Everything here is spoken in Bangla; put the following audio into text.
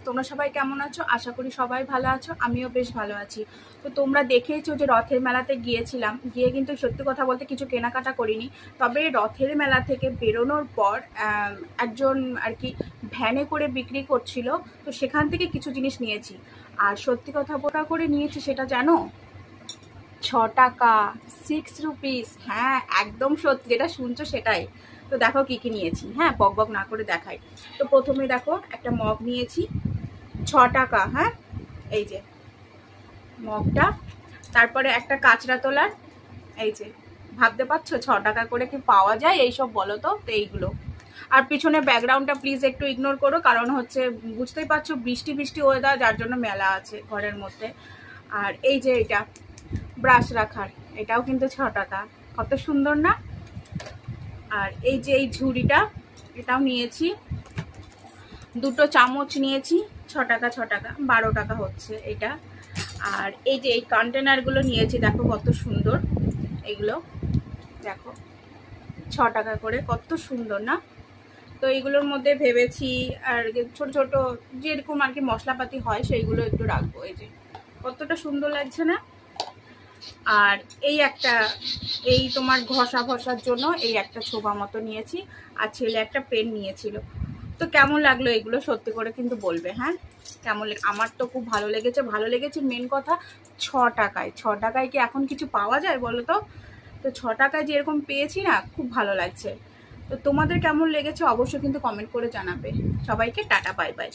তোমরা সবাই কেমন আছো? আশা করি সবাই ভালো আছো, আমিও বেশ ভালো আছি। তো তোমরা দেখেইছো যে রথের মেলাতে গিয়েছিলাম, গিয়ে কিন্তু সত্যি কথা বলতে কিছু কেনাকাটা করিনি। তবে রথের মেলা থেকে বেরোনোর পর একজন আর কি ভ্যানে করে বিক্রি করছিল, তো সেখান থেকে কিছু জিনিস নিয়েছি। আর সত্যি কথা বোটা করে নিয়েছি সেটা জানো, 6 টাকা, 6 রুপিস। হ্যাঁ, একদম সত্যি, যেটা শুনছো সেটাই। তো দেখো কি কি নিয়েছি, হ্যাঁ বক বক না করে দেখাই। তো প্রথমে দেখো একটা মগ নিয়েছি, 6 টাকা। হ্যাঁ, এই যে মগটা। তারপরে একটা কাঁচরা তোলার, এই যে, ভাবতে পারছো 6 টাকা করে কি পাওয়া যায় এইসব, বলো তো। তো এইগুলো। আর পিছনে ব্যাকগ্রাউন্ডটা প্লিজ একটু ইগনোর করো, কারণ হচ্ছে বুঝতেই পারছো বৃষ্টি বৃষ্টি ওয়েদার, যার জন্য মেলা আছে ঘরের মধ্যে। আর এই যে এটা ব্রাশ রাখার, এটাও কিন্তু 6 টাকা। কত সুন্দর না? আর এই যে এই ঝুড়িটা, এটাও নিয়েছি। দুটো চামচ নিয়েছি, 6 টাকা 6 টাকা, 12 টাকা হচ্ছে এটা। আর এই যে এই কন্টেনারগুলো নিয়েছি, দেখো কত সুন্দর এগুলো, দেখো 6 টাকা করে, কত সুন্দর না? তো এইগুলোর মধ্যে ভেবেছি আর ছোট ছোট যেরকম আর কি মশলাপাতি হয় সেইগুলো একটু রাখবো। এই যে কতটা সুন্দর লাগছে না? আর এই একটা, এই তোমার ঘষা ঘষার জন্য এই একটা ছোবা মতো নিয়েছি। আর ছেলে একটা পেন নিয়েছিল। তো কেমন লাগলো এগুলো সত্যি করে কিন্তু বলবে, হ্যাঁ কেমন আমার তো খুব ভালো লেগেছে, ভালো লেগেছে। মেন কথা 6 টাকায়, 6 টাকায় কি এখন কিছু পাওয়া যায় বলো তো? তো 6 টাকায় যেরকম পেয়েছি না, খুব ভালো লাগছে। তো তোমাদের কেমন লেগেছে অবশ্যই কিন্তু কমেন্ট করে জানাবে। সবাইকে টাটা, বাই বাই।